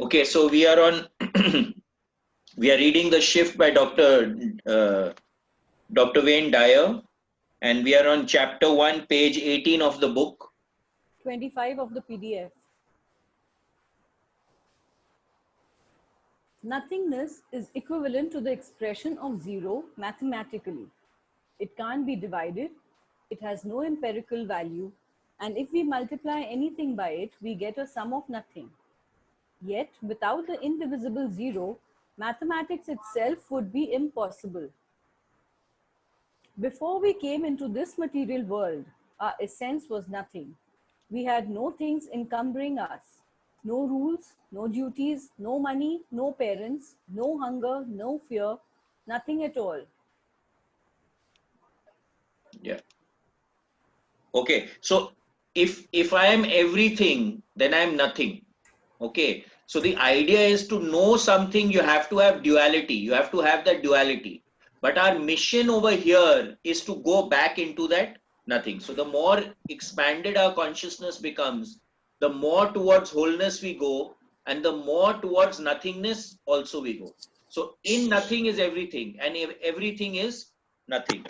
Okay, so we are on, we are reading The Shift by Dr. Wayne Dyer, and we are on chapter 1, page 18 of the book. 25 of the PDF. Nothingness is equivalent to the expression of zero mathematically. It can't be divided, it has no empirical value, and if we multiply anything by it, we get a sum of nothing. Yet, without the indivisible zero, mathematics itself would be impossible. Before we came into this material world, our essence was nothing. We had no things encumbering us. No rules, no duties, no money, no parents, no hunger, no fear, nothing at all. Yeah. Okay, so if I am everything, then I am nothing. Okay, so the idea is to know something, you have to have duality. You have to have that duality. But our mission over here is to go back into that nothing. So the more expanded our consciousness becomes, the more towards wholeness we go, and the more towards nothingness also we go. So in nothing is everything, and everything is nothing.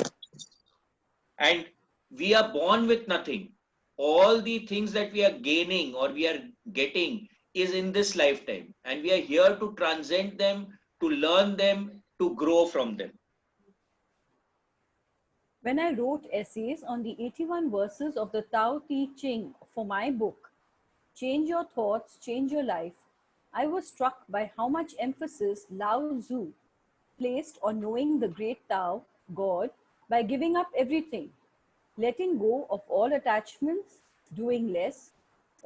And we are born with nothing. All the things that we are gaining or we are getting is in this lifetime, and we are here to transcend them, to learn them, to grow from them. When I wrote essays on the 81 verses of the Tao Te Ching for my book, Change Your Thoughts, Change Your Life, I was struck by how much emphasis Lao Tzu placed on knowing the great Tao, God, by giving up everything, letting go of all attachments, doing less,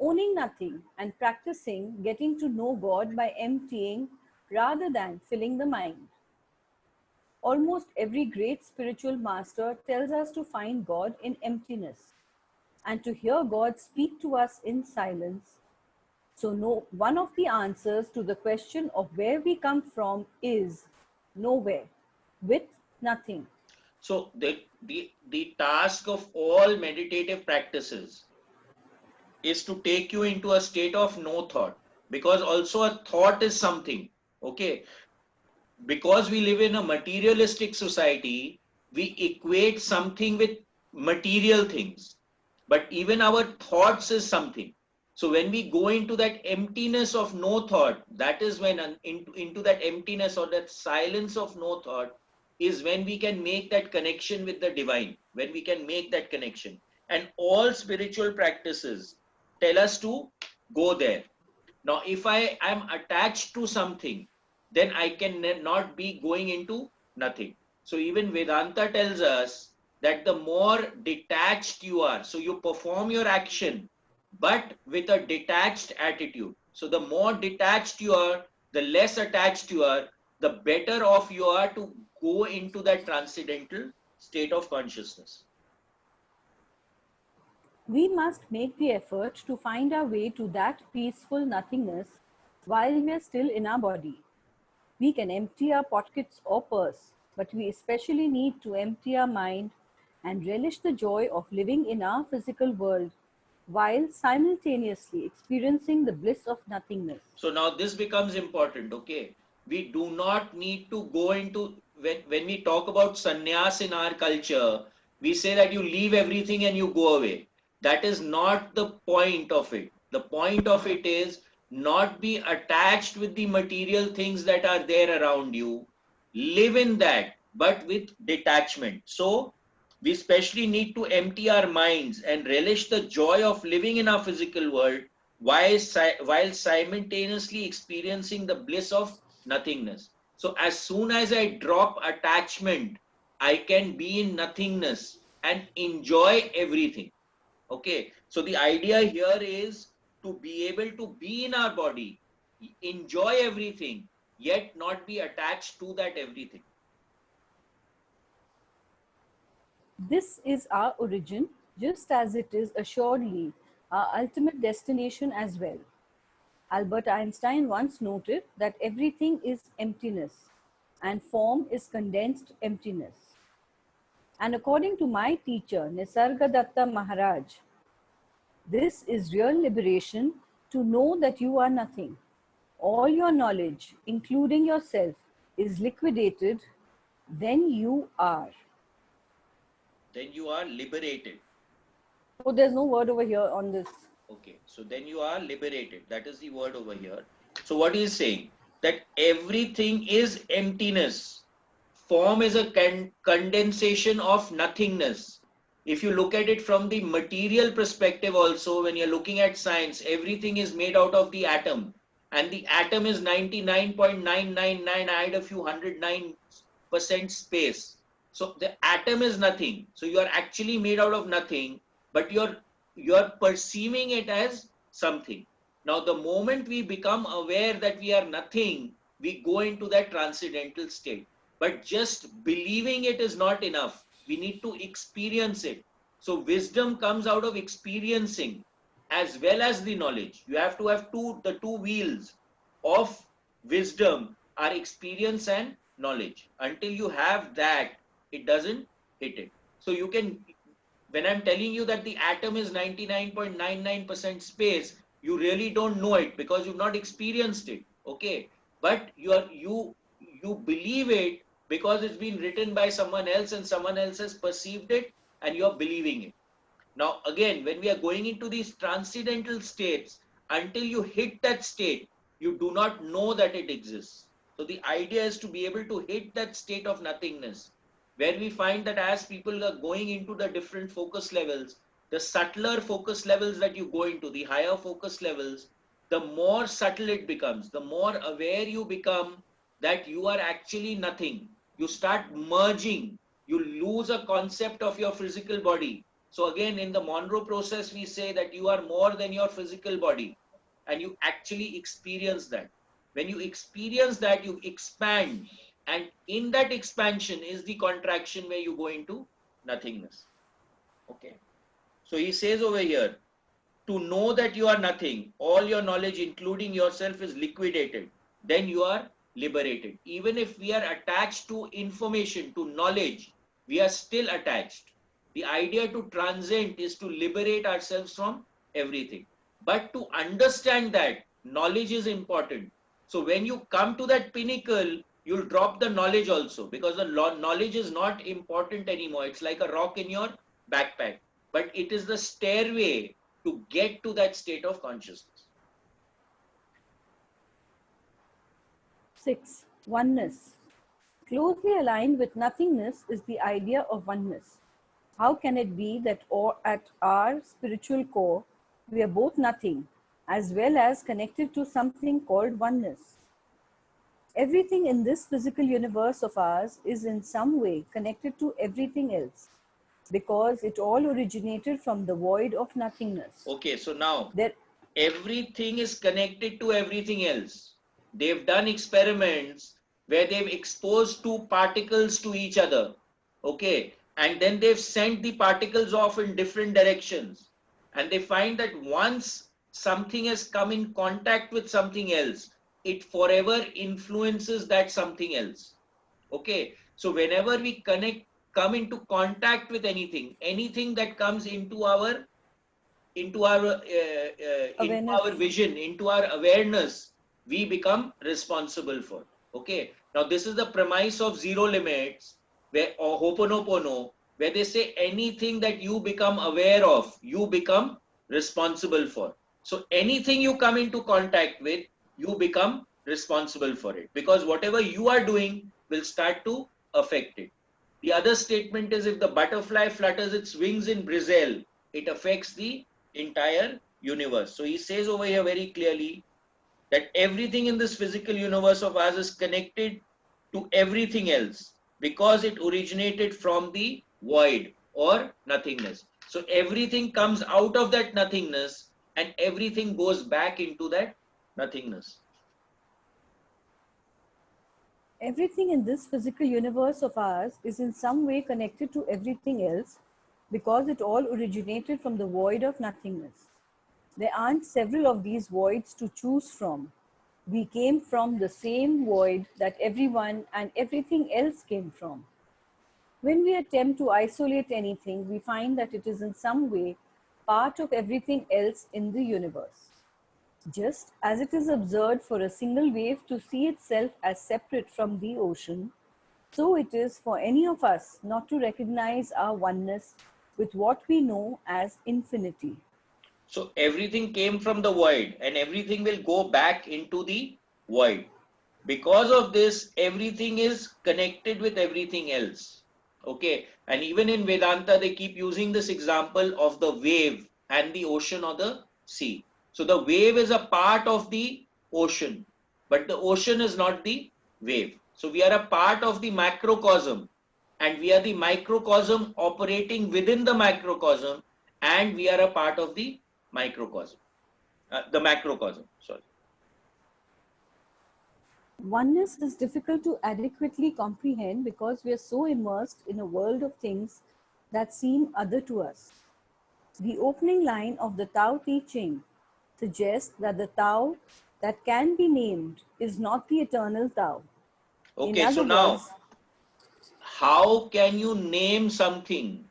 owning nothing, and practicing getting to know God by emptying rather than filling the mind. Almost every great spiritual master tells us to find God in emptiness and to hear God speak to us in silence. So, no, one of the answers to the question of where we come from is nowhere, with nothing. So the task of all meditative practices is to take you into a state of no thought, because also a thought is something. Okay, because we live in a materialistic society, we equate something with material things, but even our thoughts is something. So when we go into that emptiness of no thought, that is when into that emptiness or that silence of no thought is when we can make that connection with the divine, when we can make that connection. And all spiritual practices tell us to go there. Now, if I am attached to something, then I can not be going into nothing. So even Vedanta tells us that the more detached you are, so you perform your action, but with a detached attitude. So the more detached you are, the less attached you are, the better off you are to go into that transcendental state of consciousness. We must make the effort to find our way to that peaceful nothingness while we are still in our body. We can empty our pockets or purse, but we especially need to empty our mind and relish the joy of living in our physical world while simultaneously experiencing the bliss of nothingness. So now this becomes important, okay? We do not need to go into, when we talk about sannyas in our culture, we say that you leave everything and you go away. That is not the point of it. The point of it is not be attached with the material things that are there around you. Live in that, but with detachment. So we especially need to empty our minds and relish the joy of living in our physical world while simultaneously experiencing the bliss of nothingness. So as soon as I drop attachment, I can be in nothingness and enjoy everything. Okay, so the idea here is to be able to be in our body, enjoy everything, yet not be attached to that everything. This is our origin, just as it is assuredly our ultimate destination as well. Albert Einstein once noted that everything is emptiness and form is condensed emptiness. And according to my teacher, Nisargadatta Maharaj, this is real liberation to know that you are nothing. all your knowledge, including yourself, is liquidated, then you are. Then you are liberated. Oh, there's no word over here on this. Okay, so then you are liberated. That is the word over here. So what he is saying, that everything is emptiness. Form is a condensation of nothingness. If you look at it from the material perspective also, when you're looking at science, everything is made out of the atom. And the atom is 99.999, add a few 109% space. So the atom is nothing. So you are actually made out of nothing, but you're perceiving it as something. Now, the moment we become aware that we are nothing, we go into that transcendental state. But just believing it is not enough. We need to experience it. So wisdom comes out of experiencing as well as the knowledge. You have to have the two wheels of wisdom are experience and knowledge. Until you have that, it doesn't hit it. So you can, when I'm telling you that the atom is 99.99% space, you really don't know it because you've not experienced it. Okay. But you believe it because it's been written by someone else and someone else has perceived it and you're believing it. Now, again, when we are going into these transcendental states, until you hit that state, you do not know that it exists. So the idea is to be able to hit that state of nothingness, where we find that as people are going into the different focus levels, the subtler focus levels that you go into, the higher focus levels, the more subtle it becomes, the more aware you become that you are actually nothing. You start merging, you lose a concept of your physical body. So again, in the Monroe process, we say that you are more than your physical body, and you actually experience that. When you experience that, you expand, and in that expansion is the contraction where you go into nothingness. Okay. So he says over here, to know that you are nothing, all your knowledge, including yourself, is liquidated, then you are liberated. Even if we are attached to information, to knowledge, we are still attached. The idea to transcend is to liberate ourselves from everything. But to understand that, knowledge is important. So when you come to that pinnacle, you'll drop the knowledge also, because the knowledge is not important anymore. It's like a rock in your backpack, but it is the stairway to get to that state of consciousness. 6. Oneness. Closely aligned with nothingness is the idea of oneness. How can it be that at our spiritual core, we are both nothing, as well as connected to something called oneness? Everything in this physical universe of ours is in some way connected to everything else, because it all originated from the void of nothingness. Okay, so now There, everything is connected to everything else. They've done experiments where they've exposed two particles to each other. Okay, and then they've sent the particles off in different directions. And they find that once something has come in contact with something else, it forever influences that something else. Okay, so whenever we come into contact with anything that comes into awareness. our vision, into our awareness, we become responsible for. Okay, now this is the premise of zero limits, where, or Hoponopono, where they say anything that you become aware of, you become responsible for. So anything you come into contact with, you become responsible for it, because whatever you are doing will start to affect it. The other statement is, if the butterfly flutters its wings in Brazil, it affects the entire universe. So he says over here very clearly that everything in this physical universe of ours is connected to everything else because it originated from the void or nothingness. So everything comes out of that nothingness and everything goes back into that nothingness. Everything in this physical universe of ours is in some way connected to everything else, because it all originated from the void of nothingness. There aren't several of these voids to choose from. We came from the same void that everyone and everything else came from. When we attempt to isolate anything, we find that it is in some way part of everything else in the universe. Just as it is absurd for a single wave to see itself as separate from the ocean, so it is for any of us not to recognize our oneness with what we know as infinity. So everything came from the void and everything will go back into the void. Because of this, everything is connected with everything else. Okay. And even in Vedanta, they keep using this example of the wave and the ocean or the sea. So the wave is a part of the ocean, but the ocean is not the wave. So we are a part of the macrocosm, and we are the microcosm operating within the macrocosm, and we are a part of the microcosm, the macrocosm. Sorry. Oneness is difficult to adequately comprehend because we are so immersed in a world of things that seem other to us. The opening line of the Tao Te Ching suggests that the Tao that can be named is not the eternal Tao. In Okay, so other now words, how can you name something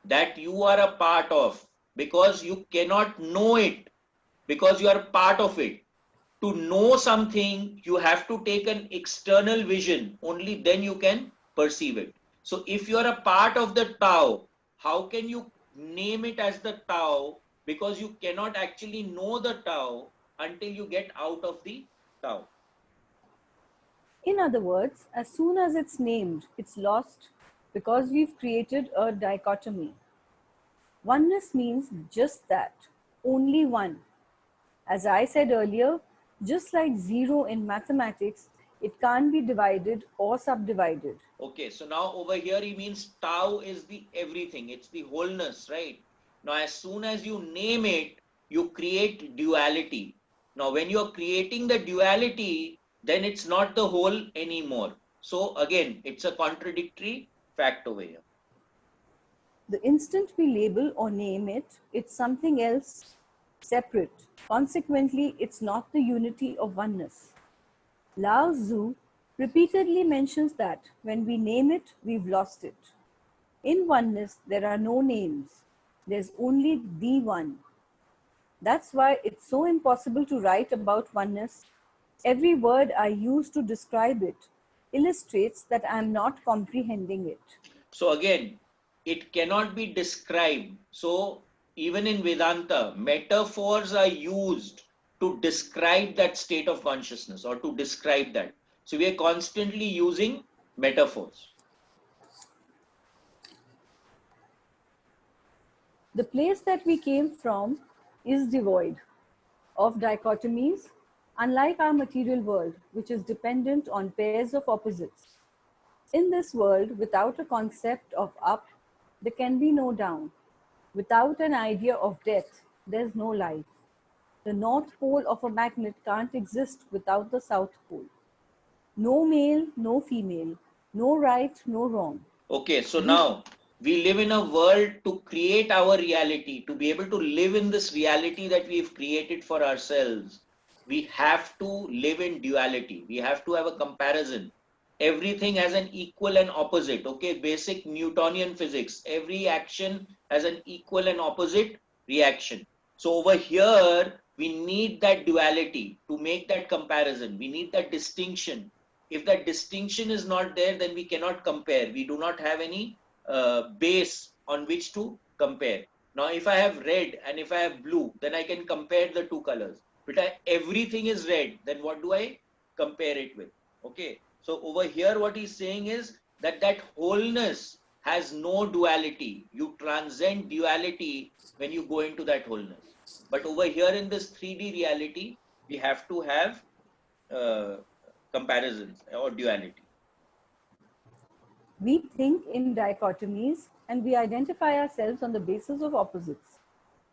that you are a part of, because you cannot know it, because you are part of it? To know something, you have to take an external vision, only then you can perceive it. So if you are a part of the Tao, how can you name it as the Tao, because you cannot actually know the Tao until you get out of the Tao. in other words, as soon as it's named, it's lost because we've created a dichotomy. Oneness means just that, only one. As I said earlier, just like zero in mathematics, it can't be divided or subdivided. Okay, so now over here he means Tao is the everything, it's the wholeness, right? Now, as soon as you name it, you create duality. Now, when you're creating the duality, then it's not the whole anymore. So, again, it's a contradictory fact over here. The instant we label or name it, it's something else separate. Consequently, it's not the unity of oneness. Lao Tzu repeatedly mentions that when we name it, we've lost it. In oneness, there are no names. There's only the one. That's why it's so impossible to write about oneness. Every word I use to describe it illustrates that I am not comprehending it. So again, it cannot be described. So even in Vedanta, metaphors are used to describe that state of consciousness or to describe that. So we are constantly using metaphors. The place that we came from is devoid of dichotomies, unlike our material world, which is dependent on pairs of opposites. In this world, without a concept of up, there can be no down. Without an idea of death, there's no life. The north pole of a magnet can't exist without the south pole. No male, no female, no right, no wrong. Okay, so We now we live in a world to create our reality, to be able to live in this reality that we've created for ourselves. We have to live in duality. We have to have a comparison. Everything has an equal and opposite. Okay, basic Newtonian physics. Every action has an equal and opposite reaction. So over here, we need that duality to make that comparison. We need that distinction. If that distinction is not there, then we cannot compare. We do not have any base on which to compare. Now, if I have red and if I have blue, then I can compare the two colors. But everything is red, then what do I compare it with? Okay. So over here, what he's saying is that that wholeness has no duality. You transcend duality when you go into that wholeness. But over here in this 3D reality, we have to have uh, comparisons or duality. We think in dichotomies and we identify ourselves on the basis of opposites.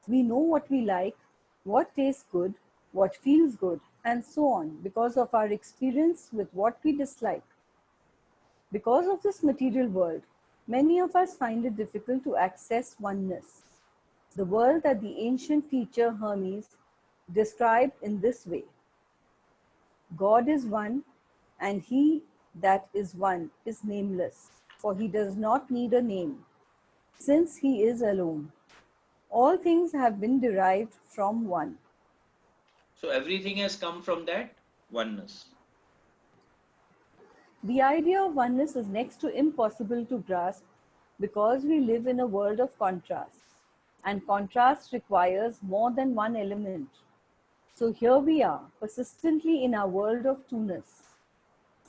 We know what we like, what tastes good, what feels good, and so on because of our experience with what we dislike. Because of this material world, many of us find it difficult to access oneness, the world that the ancient teacher Hermes described in this way: God is one, and he that is one is nameless, for he does not need a name, since he is alone. All things have been derived from one. So everything has come from that oneness. The idea of oneness is next to impossible to grasp because we live in a world of contrasts, and contrast requires more than one element. So here we are, persistently in our world of two-ness.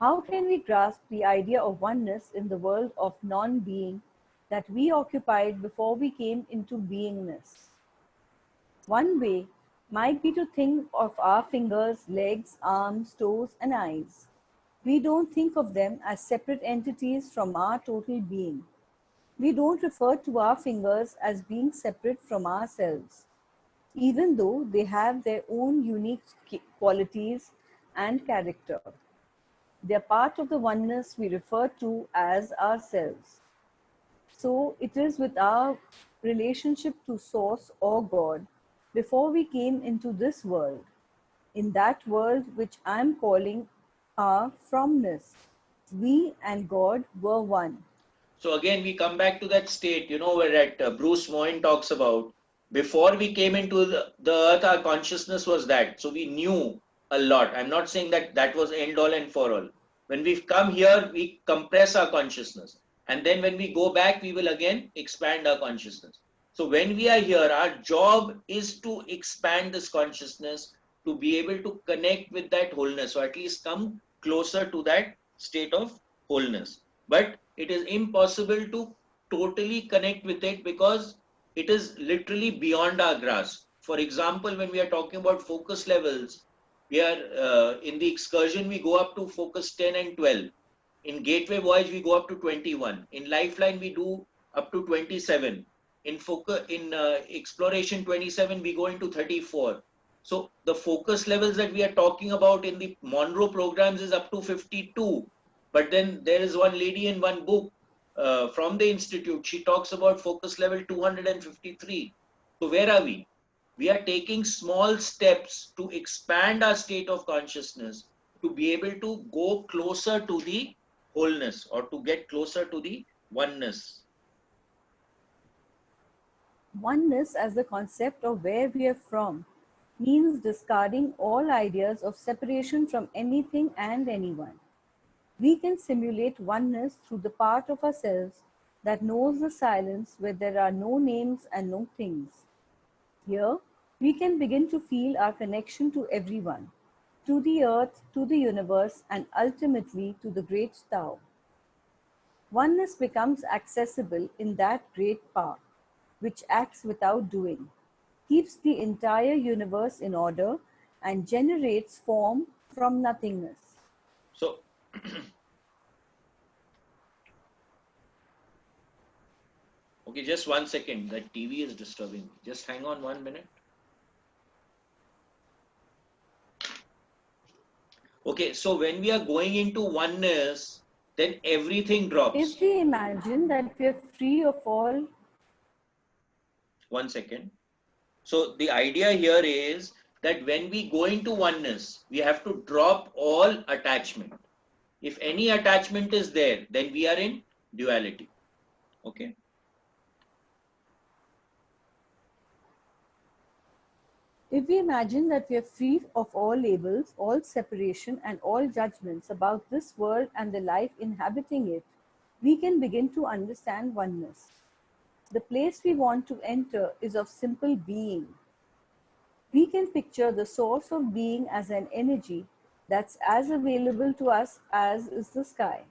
How can we grasp the idea of oneness in the world of non-being that we occupied before we came into beingness? One way might be to think of our fingers, legs, arms, toes, and eyes. We don't think of them as separate entities from our total being. We don't refer to our fingers as being separate from ourselves, even though they have their own unique qualities and character. They are part of the oneness we refer to as ourselves. So it is with our relationship to Source or God before we came into this world, in that world which I am calling our fromness. We and God were one. So again, we come back to that state, where that Bruce Moyne talks about before we came into the earth, our consciousness was that. So we knew a lot. I'm not saying that that was end all and for all. When we've come here, we compress our consciousness. And then when we go back, we will again expand our consciousness. So when we are here, our job is to expand this consciousness to be able to connect with that wholeness. So at least come closer to that state of wholeness. But it is impossible to totally connect with it because it is literally beyond our grasp. For example, when we are talking about focus levels, we are in the excursion, we go up to focus 10 and 12. In Gateway Voyage, we go up to 21. In Lifeline, we do up to 27. In focus, in Exploration 27, we go into 34. So the focus levels that we are talking about in the Monroe programs is up to 52. But then there is one lady in one book from the institute. She talks about focus level 253. So where are we? We are taking small steps to expand our state of consciousness to be able to go closer to the wholeness or to get closer to the oneness. Oneness as the concept of where we are from means discarding all ideas of separation from anything and anyone. We can simulate oneness through the part of ourselves that knows the silence where there are no names and no things. Here, we can begin to feel our connection to everyone, to the earth, to the universe, and ultimately to the great Tao. Oneness becomes accessible in that great power, which acts without doing, keeps the entire universe in order, and generates form from nothingness. So, okay, just 1 second. That TV is disturbing me. Just hang on 1 minute. Okay, so when we are going into oneness, then everything drops. If we imagine that we are free of all, 1 second. So the idea here is that when we go into oneness, we have to drop all attachment. If any attachment is there, then we are in duality. Okay. if we imagine that we are free of all labels, all separation, and all judgments about this world and the life inhabiting it, we can begin to understand oneness. The place we want to enter is of simple being. We can picture the source of being as an energy that's as available to us as is the sky.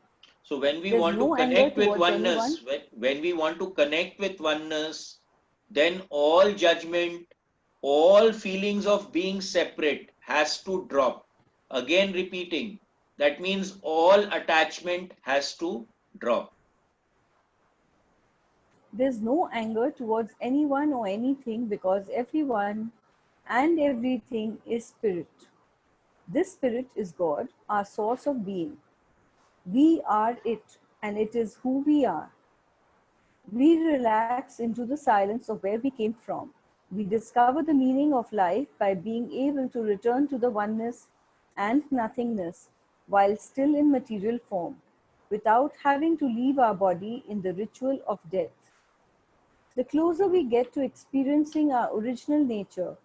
So when we There's want to no anger connect with towards anyone. oneness, when we want to connect with oneness, then all judgment, all feelings of being separate has to drop. Again repeating, that means all attachment has to drop. There's no anger towards anyone or anything because everyone and everything is spirit. This spirit is God, our source of being. We are it, and it is who we are. We relax into the silence of where we came from. We discover the meaning of life by being able to return to the oneness and nothingness while still in material form, without having to leave our body in the ritual of death. The closer we get to experiencing our original nature,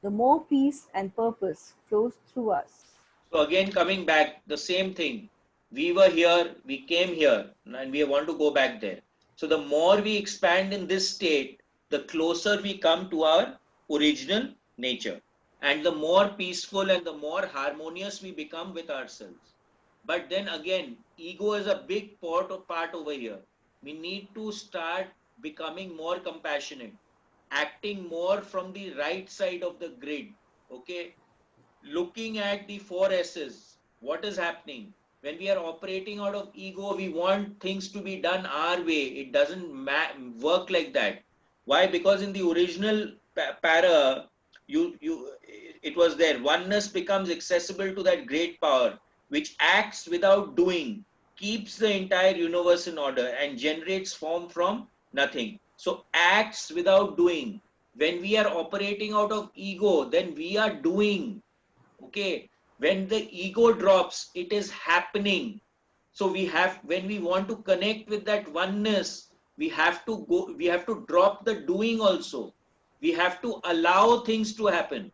the more peace and purpose flows through us. So again, coming back, the same thing. We were here, we came here, and we want to go back there. So the more we expand in this state, the closer we come to our original nature. And the more peaceful and the more harmonious we become with ourselves. But then again, ego is a big part over here. We need to start becoming more compassionate, acting more from the right side of the grid. Okay, looking at the four S's, what is happening? When we are operating out of ego, we want things to be done our way. It doesn't work like that. Why? Because in the original para, it was there. Oneness becomes accessible to that great power, which acts without doing, keeps the entire universe in order, and generates form from nothing. So acts without doing. When we are operating out of ego, then we are doing. Okay, when the ego drops, it is happening. So we have, when we want to connect with that oneness, we have to drop the doing also. We have to allow things to happen.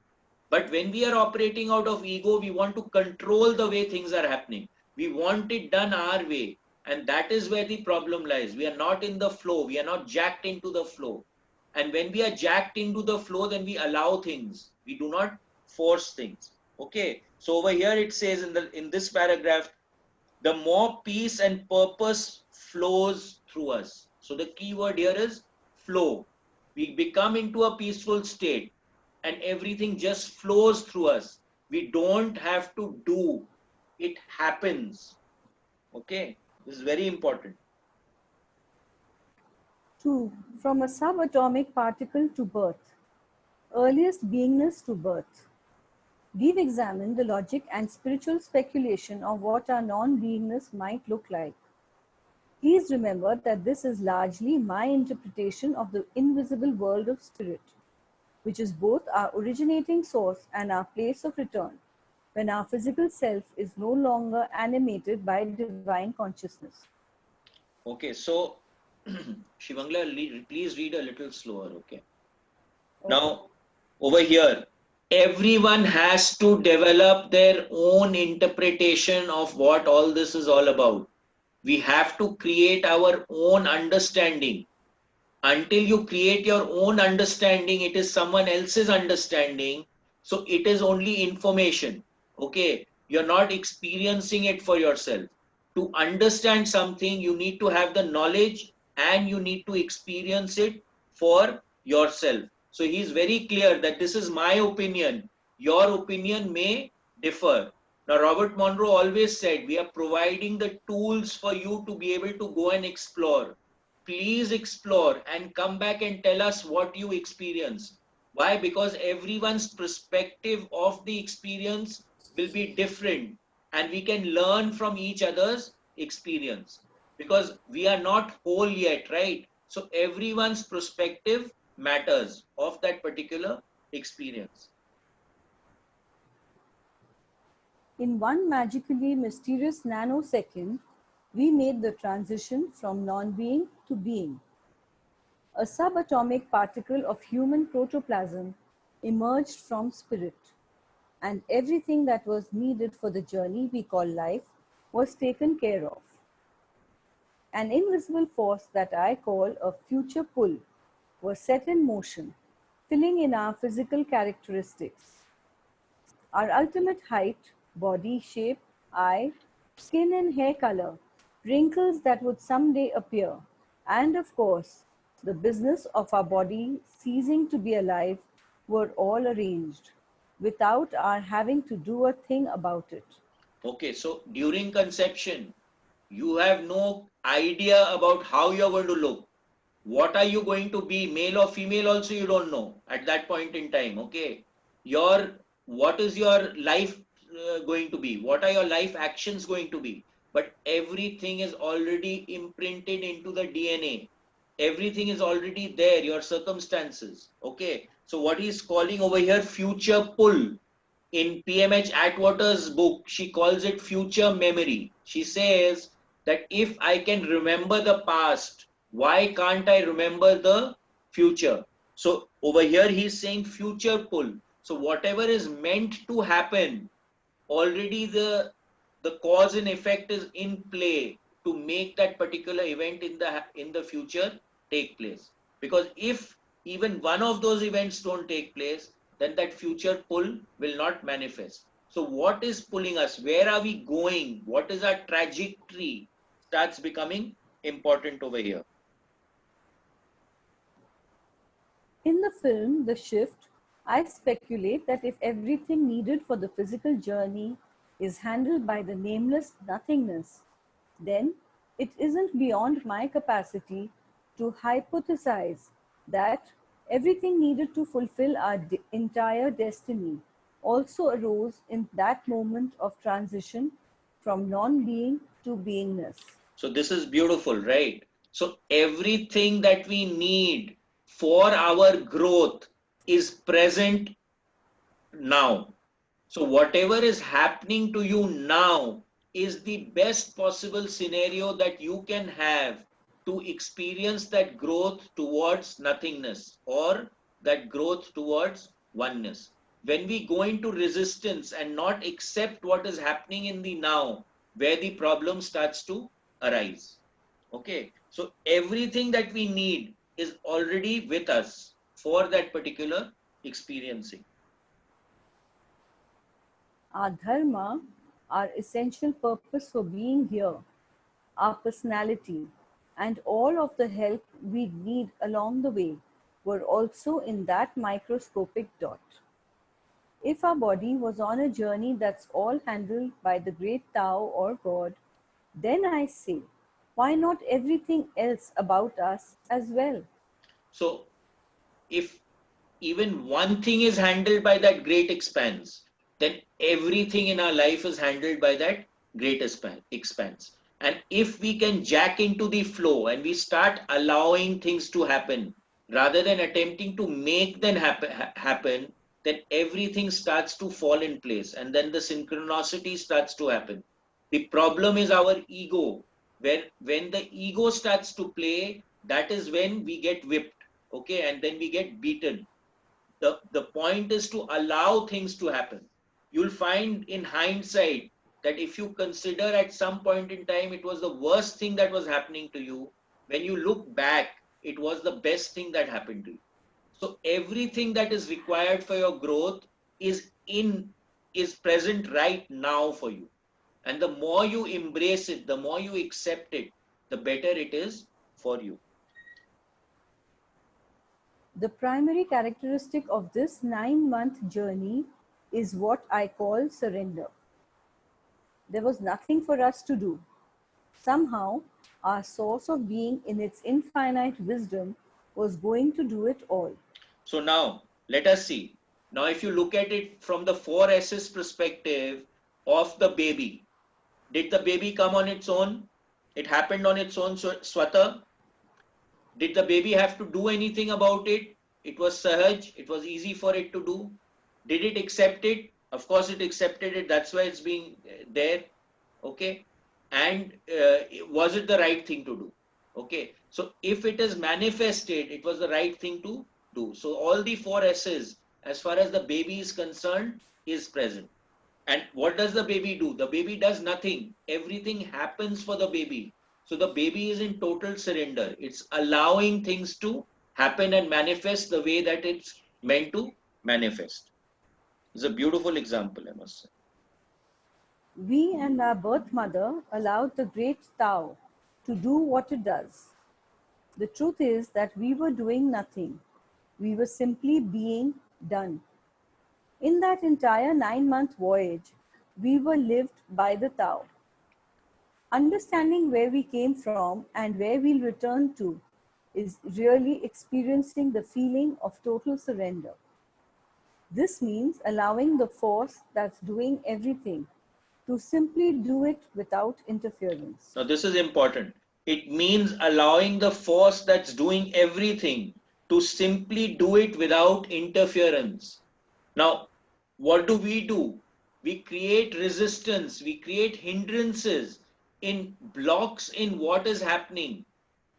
But when we are operating out of ego, we want to control the way things are happening. We want it done our way. And that is where the problem lies. We are not in the flow. We are not jacked into the flow. And when we are jacked into the flow, then we allow things. We do not force things. Okay. So over here it says in this paragraph, the more peace and purpose flows through us. So the key word here is flow. We become into a peaceful state and everything just flows through us. We don't have to do, it happens. Okay, this is very important. 2. From a subatomic particle to birth, earliest beingness to birth. We've examined the logic and spiritual speculation of what our non-beingness might look like. Please remember that this is largely my interpretation of the invisible world of spirit, which is both our originating source and our place of return, when our physical self is no longer animated by divine consciousness. Okay, so Shivangla, please read a little slower. Okay. Okay. Now, over here, everyone has to develop their own interpretation of what all this is all about. We have to create our own understanding. Until you create your own understanding, it is someone else's understanding. So it is only information. Okay. You're not experiencing it for yourself. To understand something, you need to have the knowledge and you need to experience it for yourself. So he's very clear that this is my opinion. Your opinion may differ. Now, Robert Monroe always said, we are providing the tools for you to be able to go and explore. Please explore and come back and tell us what you experienced. Why? Because everyone's perspective of the experience will be different and we can learn from each other's experience because we are not whole yet, right? So everyone's perspective matters of that particular experience. In one magically mysterious nanosecond, we made the transition from non-being to being. A subatomic particle of human protoplasm emerged from spirit, and everything that was needed for the journey we call life was taken care of. An invisible force that I call a future pull was set in motion, filling in our physical characteristics. Our ultimate height, body shape, eye, skin and hair color, wrinkles that would someday appear, and of course, the business of our body ceasing to be alive were all arranged, without our having to do a thing about it. Okay, so during conception, you have no idea about how you're going to look. What are you going to be, male or female also you don't know at that point in time. Okay, what is your life going to be, what are your life actions going to be, but everything is already imprinted into the DNA. Everything is already there, your circumstances. Okay, so what he's calling over here future pull, in PMH Atwater's book, she calls it future memory. She says that if I can remember the past, why can't I remember the future? So over here, he's saying future pull. So whatever is meant to happen, already the cause and effect is in play to make that particular event in the future take place. Because if even one of those events don't take place, then that future pull will not manifest. So what is pulling us? Where are we going? What is our trajectory? Starts becoming important over here. In the film The Shift, I speculate that if everything needed for the physical journey is handled by the nameless nothingness, then it isn't beyond my capacity to hypothesize that everything needed to fulfill our entire destiny also arose in that moment of transition from non being to beingness. So this is beautiful, right? So everything that we need for our growth is present now. So whatever is happening to you now is the best possible scenario that you can have to experience that growth towards nothingness or that growth towards oneness. When we go into resistance and not accept what is happening in the now, where the problem starts to arise. Okay, so everything that we need is already with us for that particular experiencing. Our dharma, our essential purpose for being here, our personality, and all of the help we need along the way were also in that microscopic dot. If our body was on a journey that's all handled by the great Tao or God, then I say, why not everything else about us as well? So if even one thing is handled by that great expanse, then everything in our life is handled by that great expanse. And if we can jack into the flow and we start allowing things to happen rather than attempting to make them happen, then everything starts to fall in place and then the synchronicity starts to happen. The problem is our ego, where when the ego starts to play, that is when we get whipped, okay, and then we get beaten. The point is to allow things to happen. You'll find in hindsight that if you consider at some point in time it was the worst thing that was happening to you, when you look back, it was the best thing that happened to you. So everything that is required for your growth is present right now for you. And the more you embrace it, the more you accept it, the better it is for you. The primary characteristic of this 9-month journey is what I call surrender. There was nothing for us to do. Somehow, our source of being in its infinite wisdom was going to do it all. So now let us see. Now, if you look at it from the 4S's perspective of the baby, did the baby come on its own? It happened on its own, Swata. Did the baby have to do anything about it? It was sahaj. It was easy for it to do. Did it accept it? Of course, it accepted it. That's why it's being there. Okay. And was it the right thing to do? Okay. So if it is manifested, it was the right thing to do. So all the 4S's, as far as the baby is concerned, is present. And what does the baby do? The baby does nothing. Everything happens for the baby. So the baby is in total surrender. It's allowing things to happen and manifest the way that it's meant to manifest. It's a beautiful example, I must say. We and our birth mother allowed the great Tao to do what it does. The truth is that we were doing nothing. We were simply being done. In that entire 9-month voyage, we were lived by the Tao. Understanding where we came from and where we'll return to is really experiencing the feeling of total surrender. This means allowing the force that's doing everything to simply do it without interference. Now, this is important. It means allowing the force that's doing everything to simply do it without interference. Now, what do? We create resistance, we create hindrances in blocks in what is happening.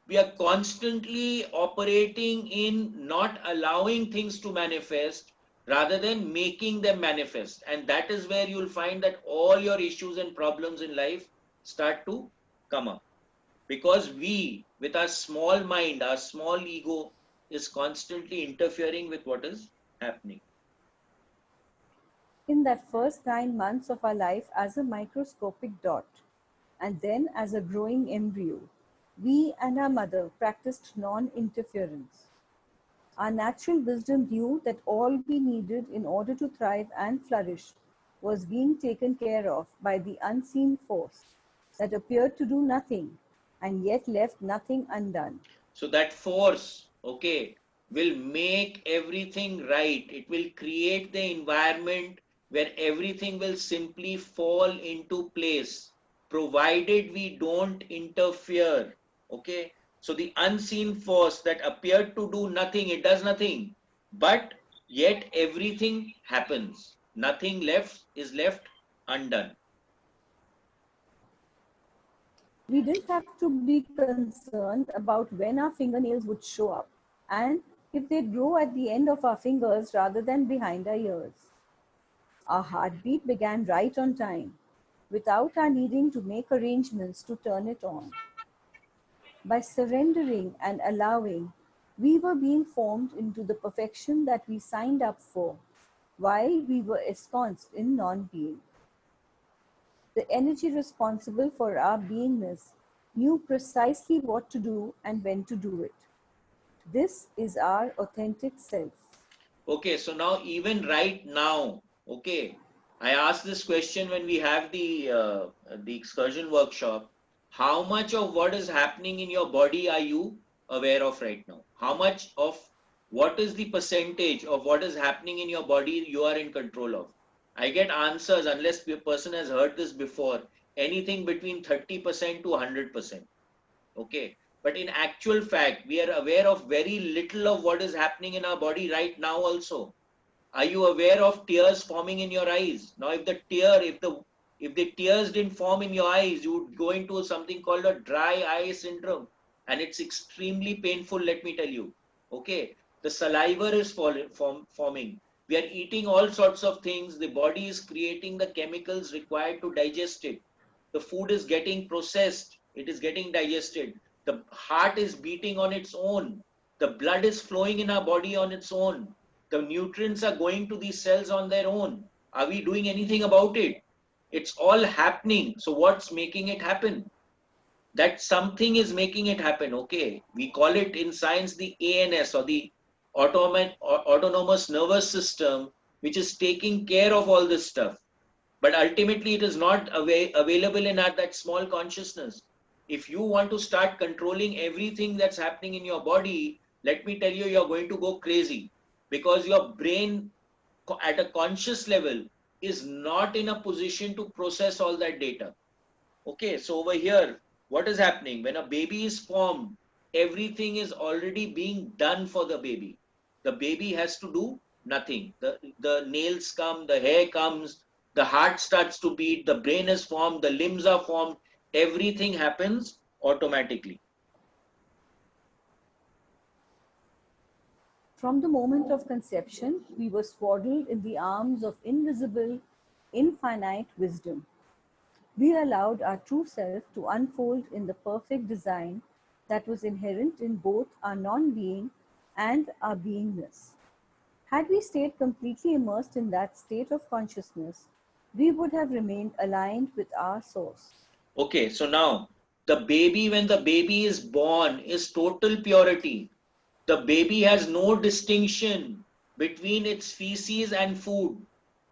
We are constantly operating in not allowing things to manifest rather than making them manifest. And that is where you'll find that all your issues and problems in life start to come up, because we, with our small mind, our small ego, is constantly interfering with what is happening. In that first 9 months of our life as a microscopic dot, and then as a growing embryo, we and our mother practiced non interference. Our natural wisdom knew that all we needed in order to thrive and flourish was being taken care of by the unseen force that appeared to do nothing and yet left nothing undone. So that force, okay, will make everything right. It will create the environment where everything will simply fall into place, provided we don't interfere. Okay. So the unseen force that appeared to do nothing, it does nothing. But yet everything happens. Nothing left is left undone. We didn't have to be concerned about when our fingernails would show up and if they'd grow at the end of our fingers rather than behind our ears. Our heartbeat began right on time, without our needing to make arrangements to turn it on. By surrendering and allowing, we were being formed into the perfection that we signed up for while we were ensconced in non being. The energy responsible for our beingness knew precisely what to do and when to do it. This is our authentic self. Okay, so now even right now, okay, I asked this question when we have the excursion workshop. How much of what is happening in your body are you aware of right now? How much of what is the percentage of what is happening in your body you are in control of? I get answers, unless the person has heard this before, anything between 30% to 100%. Okay, but in actual fact we are aware of very little of what is happening in our body right now also. Are you aware of tears forming in your eyes? Now if the tears didn't form in your eyes, you would go into something called a dry eye syndrome, and it's extremely painful, let me tell you. Okay, the saliva is forming. We are eating all sorts of things. The body is creating the chemicals required to digest it. The food is getting processed, it is getting digested. The heart is beating on its own. The blood is flowing in our body on its own. The nutrients are going to these cells on their own. Are we doing anything about it? It's all happening. So what's making it happen? That something is making it happen. Okay, we call it in science the ANS, or the autonomous nervous system, which is taking care of all this stuff. But ultimately it is not available in that small consciousness. If you want to start controlling everything that's happening in your body, let me tell you, you're going to go crazy, because your brain at a conscious level is not in a position to process all that data. Okay, so over here, what is happening? When a baby is formed, everything is already being done for the baby. The baby has to do nothing. The nails come, the hair comes, the heart starts to beat, the brain is formed, the limbs are formed. Everything happens automatically. From the moment of conception, we were swaddled in the arms of invisible, infinite wisdom. We allowed our true self to unfold in the perfect design that was inherent in both our non being and our beingness. Had we stayed completely immersed in that state of consciousness, we would have remained aligned with our source. Okay, so now when the baby is born, is total purity. The baby has no distinction between its feces and food.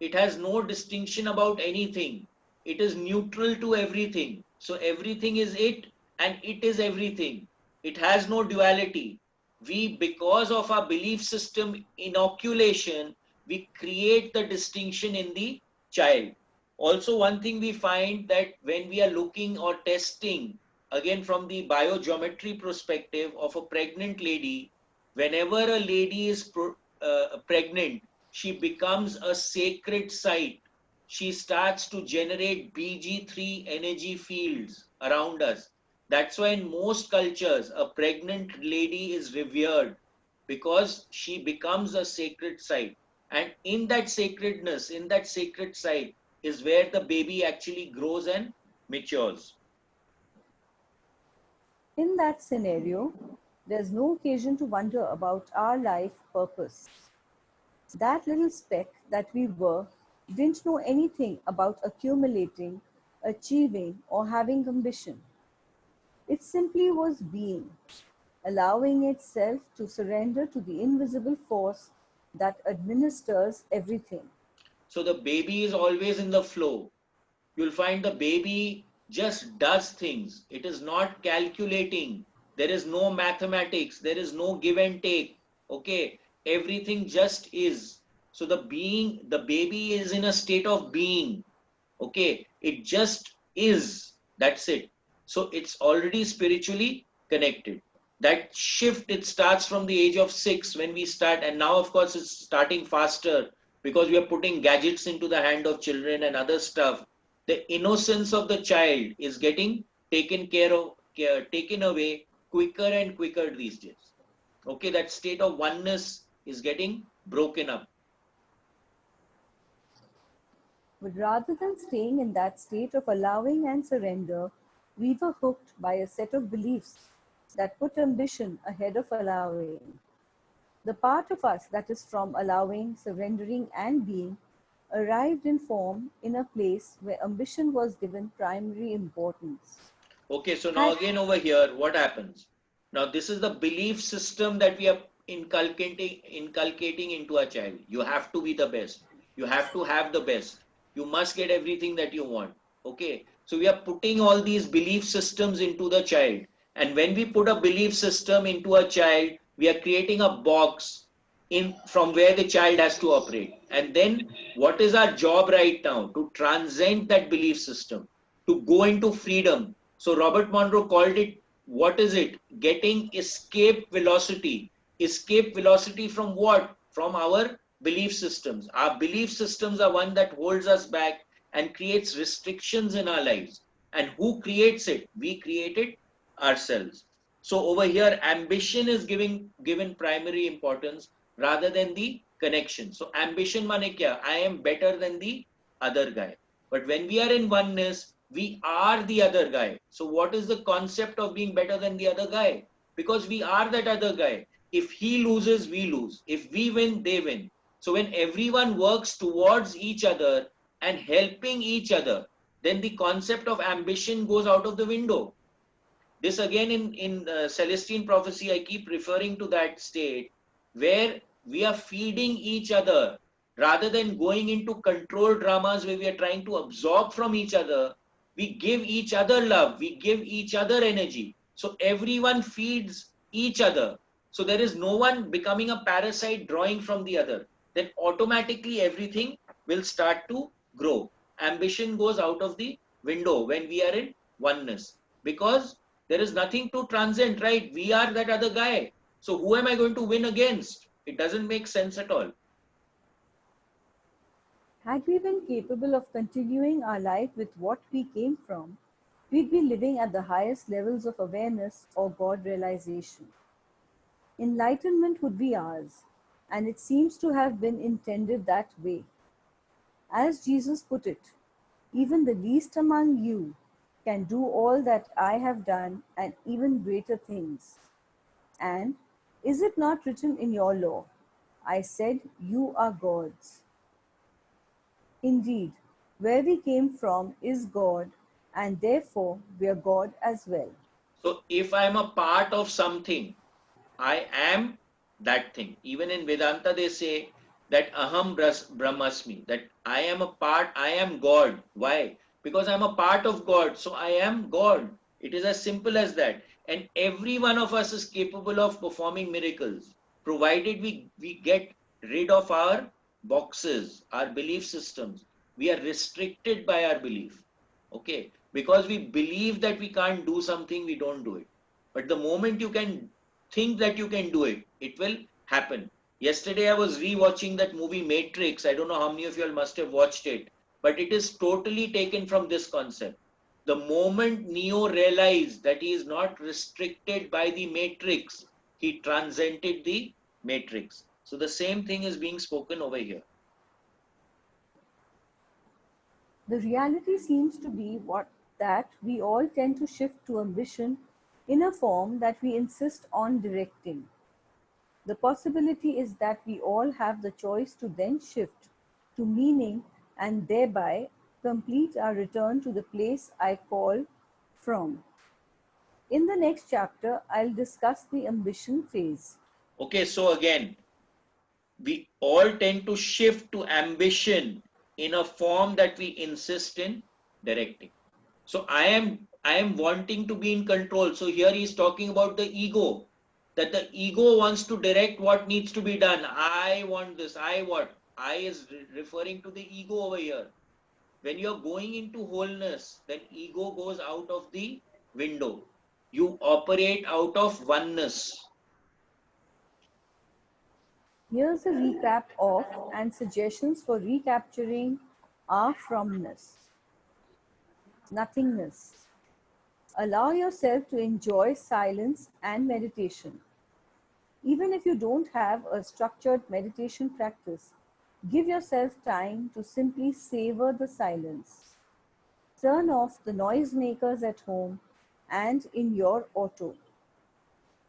It has no distinction about anything. It is neutral to everything. So everything is it and it is everything. It has no duality. We, because of our belief system inoculation, we create the distinction in the child. Also, one thing we find, that when we are looking or testing, again from the biogeometry perspective of a pregnant lady, whenever a lady is pregnant, she becomes a sacred site. She starts to generate BG3 energy fields around us. That's why in most cultures, a pregnant lady is revered, because she becomes a sacred site. And in that sacredness, in that sacred site, is where the baby actually grows and matures. In that scenario, there's no occasion to wonder about our life purpose. That little speck that we were didn't know anything about accumulating, achieving, or having ambition. It simply was being, allowing itself to surrender to the invisible force that administers everything. So the baby is always in the flow. You'll find the baby just does things. It is not calculating. There is no mathematics. There is no give and take. Okay. Everything just is. So the baby is in a state of being. Okay. It just is. That's it. So it's already spiritually connected. That shift, it starts from the age of 6 when we start. And now, of course, it's starting faster because we are putting gadgets into the hand of children and other stuff. The innocence of the child is getting taken away quicker and quicker these days. Okay, that state of oneness is getting broken up. But rather than staying in that state of allowing and surrender, we were hooked by a set of beliefs that put ambition ahead of allowing. The part of us that is from allowing, surrendering, and being arrived in form in a place where ambition was given primary importance. Okay, so now Had again over here, what happens? Now this is the belief system that we are inculcating into a child. You have to be the best. You have to have the best. You must get everything that you want. Okay, so we are putting all these belief systems into the child. And when we put a belief system into a child, we are creating a box in from where the child has to operate. And then what is our job right now? To transcend that belief system, to go into freedom. So Robert Monroe called it, what is it? Getting escape velocity. Escape velocity from what? From our belief systems. Our belief systems are one that holds us back and creates restrictions in our lives. And who creates it? We create it ourselves. So over here, ambition is given primary importance rather than the connection. So ambition mane kya? I am better than the other guy. But when we are in oneness, we are the other guy. So what is the concept of being better than the other guy? Because we are that other guy. If he loses, we lose. If we win, they win. So when everyone works towards each other and helping each other, then the concept of ambition goes out of the window. This again in Celestine prophecy, I keep referring to that state where we are feeding each other rather than going into control dramas where we are trying to absorb from each other. We give each other love, we give each other energy. So everyone feeds each other. So there is no one becoming a parasite drawing from the other. Then automatically everything will start to grow. Ambition goes out of the window when we are in oneness, because there is nothing to transcend, right? We are that other guy. So who am I going to win against? It doesn't make sense at all. Had we been capable of continuing our life with what we came from, we'd be living at the highest levels of awareness or God realization. Enlightenment would be ours, and it seems to have been intended that way. As Jesus put it, even the least among you can do all that I have done and even greater things. And is it not written in your law? I said, you are gods. Indeed, where we came from is God, and therefore we are God as well. So if I am a part of something, I am that thing. Even in Vedanta, they say that aham brahmasmi, that I am a part, I am God. Why? Because I'm a part of God. So I am God. It is as simple as that. And every one of us is capable of performing miracles, provided we get rid of our boxes, our belief systems. We are restricted by our belief. Okay. Because we believe that we can't do something, we don't do it. But the moment you can think that you can do it, it will happen. Yesterday I was rewatching that movie Matrix. I don't know how many of you all must have watched it, but it is totally taken from this concept. The moment Neo realized that he is not restricted by the matrix, he transcended the matrix. So the same thing is being spoken over here. The reality seems to be that we all tend to shift to ambition in a form that we insist on directing. The possibility is that we all have the choice to then shift to meaning and thereby complete our return to the place I call from. In the next chapter, I'll discuss the ambition phase. Okay, so again, we all tend to shift to ambition in a form that we insist in directing. So I am wanting to be in control. So here he's talking about the ego, that the ego wants to direct what needs to be done. I want this. I what? I is referring to the ego over here. When you're going into wholeness, then ego goes out of the window. You operate out of oneness. Here's a recap of and suggestions for recapturing our fromness. Nothingness. Allow yourself to enjoy silence and meditation. Even if you don't have a structured meditation practice, give yourself time to simply savor the silence. Turn off the noisemakers at home and in your auto.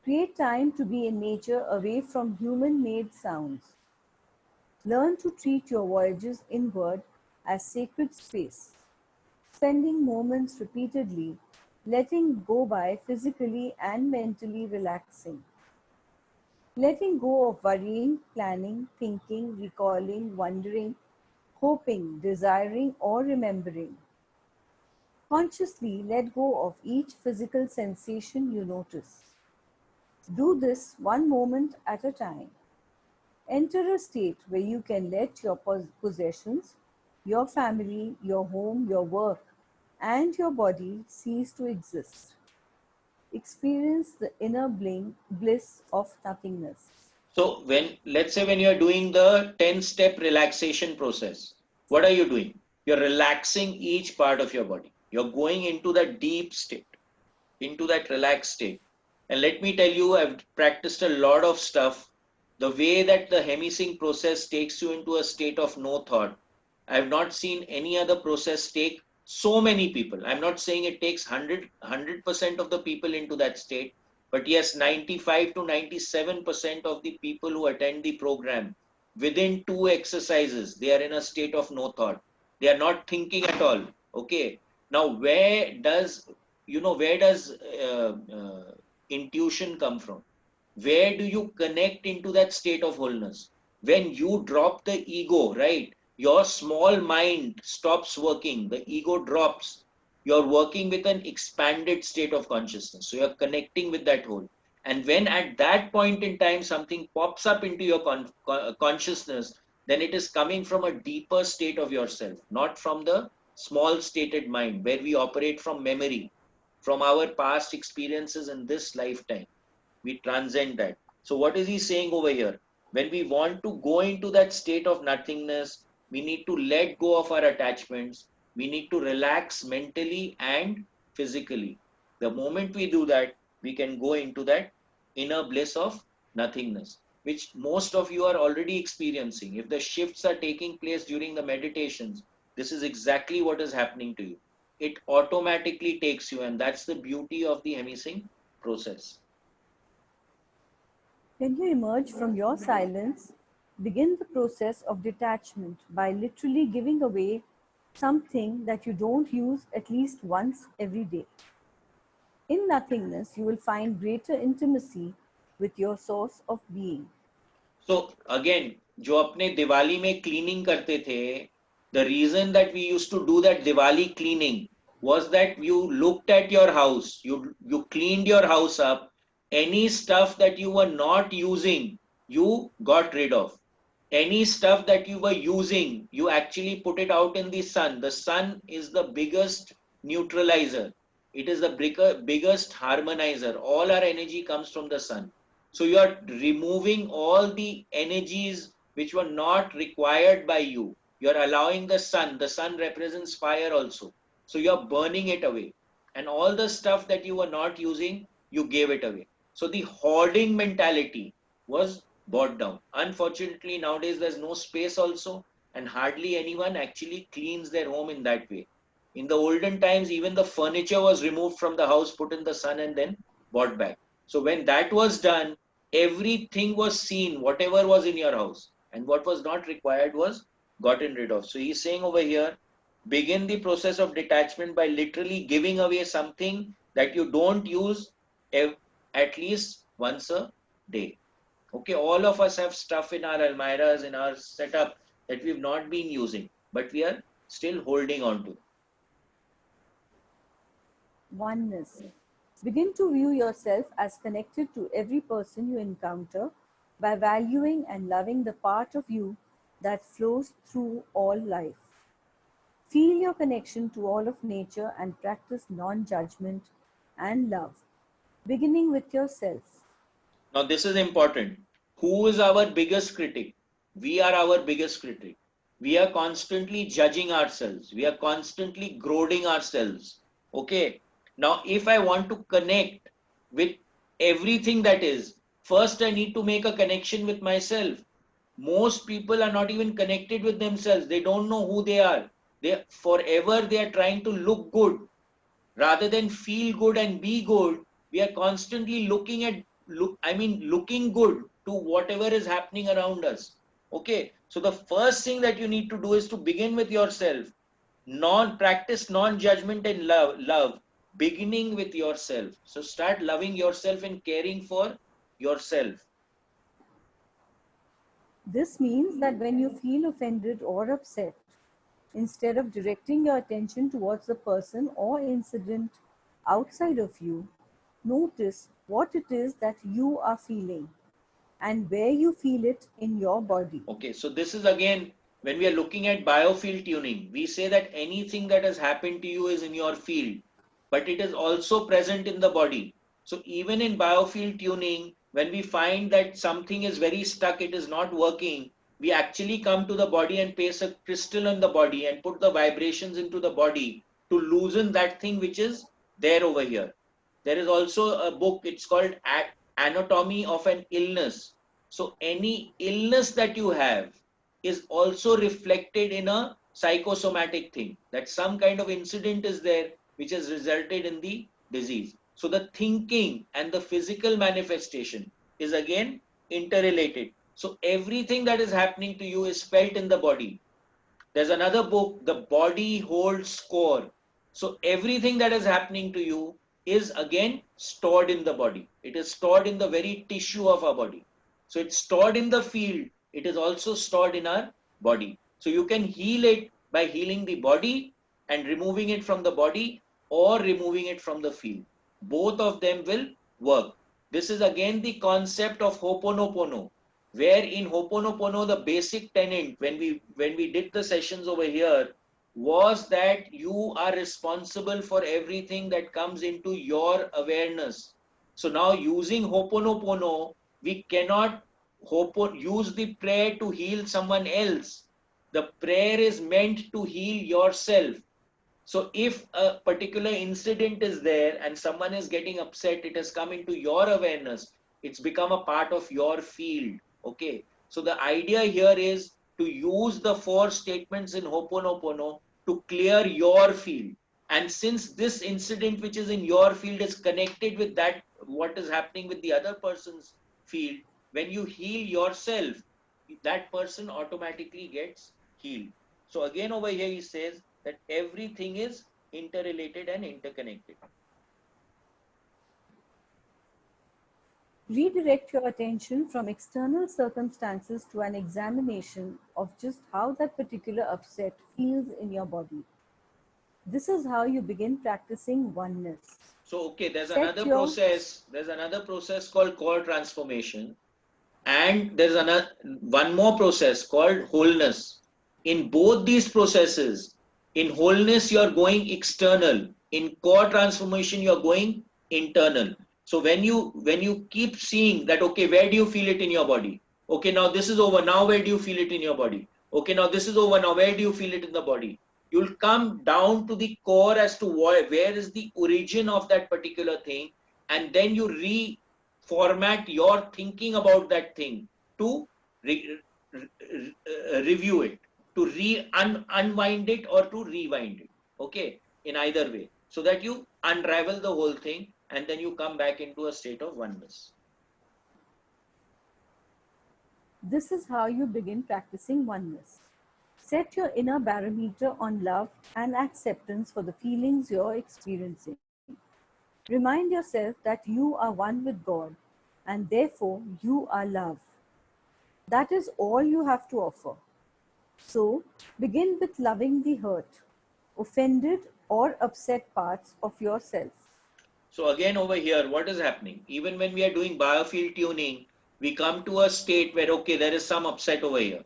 Create time to be in nature away from human-made sounds. Learn to treat your voyages inward as sacred space, spending moments repeatedly, letting go by physically and mentally relaxing. Letting go of worrying, planning, thinking, recalling, wondering, hoping, desiring, or remembering. Consciously let go of each physical sensation you notice. Do this one moment at a time. Enter a state where you can let your possessions, your family, your home, your work, and your body cease to exist. Experience the inner bliss of nothingness. So let's say when you're doing the 10-step relaxation process, what are you doing? You're relaxing each part of your body. You're going into that deep state, into that relaxed state. And let me tell you, I've practiced a lot of stuff. The way that the hemisync process takes you into a state of no thought, I've not seen any other process take so many people. I'm not saying it takes 100% of the people into that state, but yes, 95 to 97% of the people who attend the program, within 2 exercises, they are in a state of no thought. They are not thinking at all. Okay. Now, where does intuition come from? Where do you connect into that state of wholeness? When you drop the ego, right? Your small mind stops working, the ego drops. You're working with an expanded state of consciousness. So you're connecting with that whole. And when at that point in time something pops up into your consciousness, then it is coming from a deeper state of yourself, not from the small stated mind where we operate from memory, from our past experiences in this lifetime. We transcend that. So what is he saying over here? When we want to go into that state of nothingness, we need to let go of our attachments. We need to relax mentally and physically. The moment we do that, we can go into that inner bliss of nothingness, which most of you are already experiencing. If the shifts are taking place during the meditations, this is exactly what is happening to you. It automatically takes you, and that's the beauty of the hemisync process. When you emerge from your silence, begin the process of detachment by literally giving away something that you don't use at least once every day. In nothingness, you will find greater intimacy with your source of being. So again, जो अपने दिवाली में cleaning करते थे, the reason that we used to do that Diwali cleaning was that you looked at your house, you cleaned your house up. Any stuff that you were not using, you got rid of. Any stuff that you were using, you actually put it out in the sun. The sun is the biggest neutralizer. It is the biggest harmonizer. All our energy comes from the sun. So you are removing all the energies which were not required by you. You are allowing the sun. The sun represents fire also. So you are burning it away. And all the stuff that you were not using, you gave it away. So the hoarding mentality was brought down. Unfortunately, nowadays there's no space also, and hardly anyone actually cleans their home in that way. In the olden times, even the furniture was removed from the house, put in the sun, and then brought back. So when that was done, everything was seen, whatever was in your house, and what was not required was gotten rid of. So he's saying over here, begin the process of detachment by literally giving away something that you don't use at least once a day. Okay, all of us have stuff in our almiras, in our setup that we've not been using, but we are still holding on to. Oneness. Begin to view yourself as connected to every person you encounter by valuing and loving the part of you that flows through all life. Feel your connection to all of nature and practice non judgment and love, beginning with yourself. Now, this is important. Who is our biggest critic? We are our biggest critic. We are constantly judging ourselves. We are constantly goading ourselves. Okay. Now, if I want to connect with everything that is, first I need to make a connection with myself. Most people are not even connected with themselves. They don't know who they are. They are trying to look good rather than feel good and be good. We are constantly looking good to whatever is happening around us. Okay, so the first thing that you need to do is to begin with yourself. Non Practice non judgment and love, beginning with yourself. So start loving yourself and caring for yourself. This means that when you feel offended or upset, instead of directing your attention towards the person or incident outside of you, notice what it is that you are feeling and where you feel it in your body. Okay, so this is again, when we are looking at biofield tuning, we say that anything that has happened to you is in your field, but it is also present in the body. So even in biofield tuning, when we find that something is very stuck, it is not working, we actually come to the body and place a crystal on the body and put the vibrations into the body to loosen that thing which is there over here. There is also a book, it's called Anatomy of an Illness. So any illness that you have is also reflected in a psychosomatic thing, that some kind of incident is there which has resulted in the disease. So the thinking and the physical manifestation is again interrelated. So everything that is happening to you is felt in the body. There's another book, The Body Holds Score. So everything that is happening to you is again stored in the body. It is stored in the very tissue of our body. So it's stored in the field. It is also stored in our body. So you can heal it by healing the body and removing it from the body, or removing it from the field. Both of them will work. This is again the concept of Ho'oponopono, where in Ho'oponopono the basic tenet, when we did the sessions over here, was that you are responsible for everything that comes into your awareness. So now using Ho'oponopono, we cannot use the prayer to heal someone else. The prayer is meant to heal yourself. So if a particular incident is there and someone is getting upset, it has come into your awareness, it's become a part of your field. Okay. So the idea here is to use the 4 statements in Ho'oponopono to clear your field. And since this incident which is in your field is connected with that, what is happening with the other person's field, when you heal yourself, that person automatically gets healed. So again over here he says that everything is interrelated and interconnected. Redirect your attention from external circumstances to an examination of just how that particular upset feels in your body. This is how you begin practicing oneness. So okay, Set your there's another process called core transformation, and there's another one more process called wholeness. In both these processes, in wholeness you are going external, in core transformation you are going internal. So when you keep seeing that, okay, where do you feel it in your body? Okay, now this is over, now where do you feel it in your body? Okay, now this is over, now where do you feel it in the body? You'll come down to the core as to where is the origin of that particular thing, and then you reformat your thinking about that thing. to review it, to unwind it or to rewind it. Okay, in either way, so that you unravel the whole thing and then you come back into a state of oneness. This is how you begin practicing oneness. Set your inner barometer on love and acceptance for the feelings you're experiencing. Remind yourself that you are one with God and therefore you are love. That is all you have to offer. So begin with loving the hurt, offended, or upset parts of yourself. So again over here, what is happening? Even when we are doing biofield tuning, we come to a state where, okay, there is some upset over here.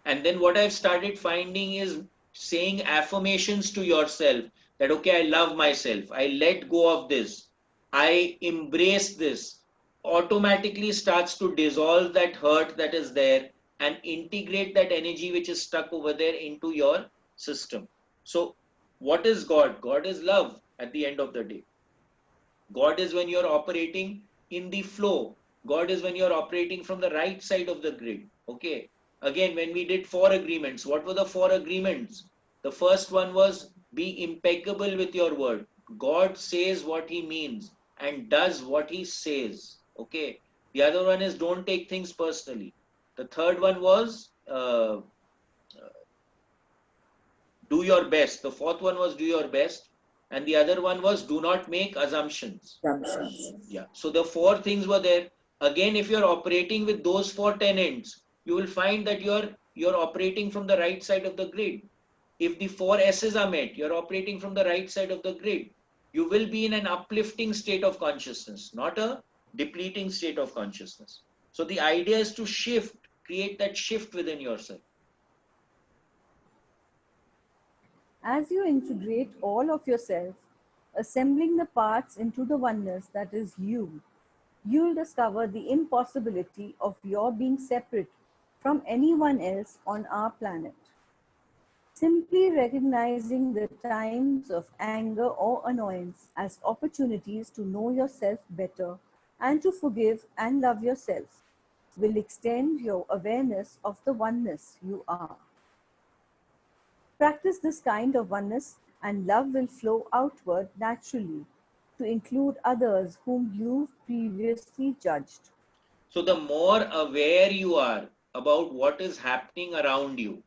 And then what I've started finding is saying affirmations to yourself that, okay, I love myself. I let go of this. I embrace this. Automatically starts to dissolve that hurt that is there and integrate that energy which is stuck over there into your system. So what is God? God is love at the end of the day. God is when you're operating in the flow. God is when you're operating from the right side of the grid. Okay. Again, when we did 4 agreements, what were the 4 agreements? The first one was be impeccable with your word. God says what he means and does what he says. Okay. The other one is don't take things personally. The third one was do your best. The fourth one was do your best. And the other one was do not make assumptions. Assumptions. Yeah. So the 4 things were there. Again, if you're operating with those 4 tenets, you will find that you're operating from the right side of the grid. If the 4 S's are met, you're operating from the right side of the grid. You will be in an uplifting state of consciousness, not a depleting state of consciousness. So the idea is to shift, create that shift within yourself. As you integrate all of yourself, assembling the parts into the oneness that is you, you'll discover the impossibility of your being separate from anyone else on our planet. Simply recognizing the times of anger or annoyance as opportunities to know yourself better and to forgive and love yourself will extend your awareness of the oneness you are. Practice this kind of oneness, and love will flow outward naturally to include others whom you've previously judged. So the more aware you are about what is happening around you,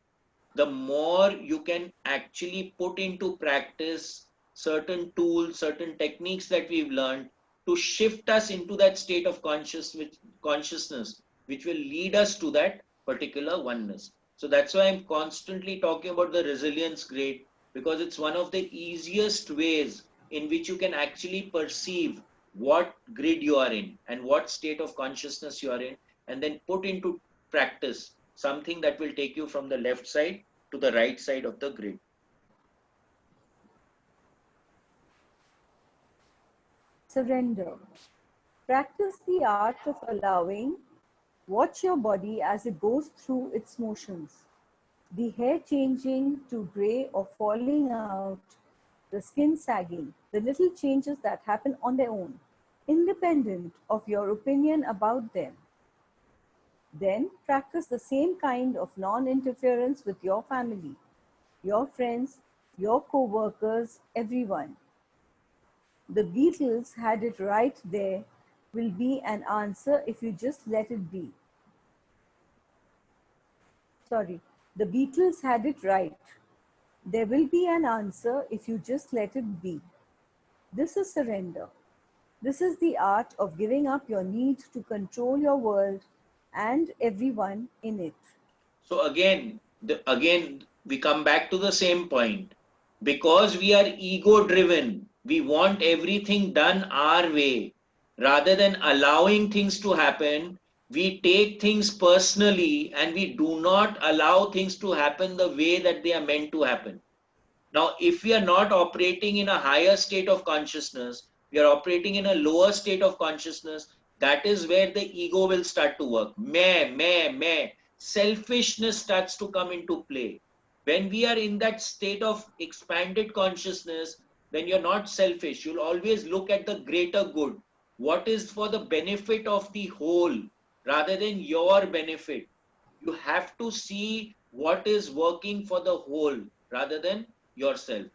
the more you can actually put into practice certain tools, certain techniques that we've learned to shift us into that state of consciousness, which will lead us to that particular oneness. So that's why I'm constantly talking about the resilience grade, because it's one of the easiest ways in which you can actually perceive what grid you are in and what state of consciousness you are in, and then put into practice something that will take you from the left side to the right side of the grid. Surrender. Practice the art of allowing. Watch your body as it goes through its motions. The hair changing to gray or falling out, the skin sagging, the little changes that happen on their own, independent of your opinion about them. Then practice the same kind of non-interference with your family, your friends, your co-workers, everyone. The Beatles had it right there will be an answer if you just let it be. Sorry, the Beatles had it right. There will be an answer if you just let it be. This is surrender. This is the art of giving up your need to control your world and everyone in it. So again, we come back to the same point. Because we are ego driven, we want everything done our way. Rather than allowing things to happen, we take things personally and we do not allow things to happen the way that they are meant to happen. Now, if we are not operating in a higher state of consciousness, we are operating in a lower state of consciousness. That is where the ego will start to work. Meh. Selfishness starts to come into play. When we are in that state of expanded consciousness, when you're not selfish, you'll always look at the greater good. What is for the benefit of the whole? rather than your benefit. You have to see what is working for the whole rather than yourself.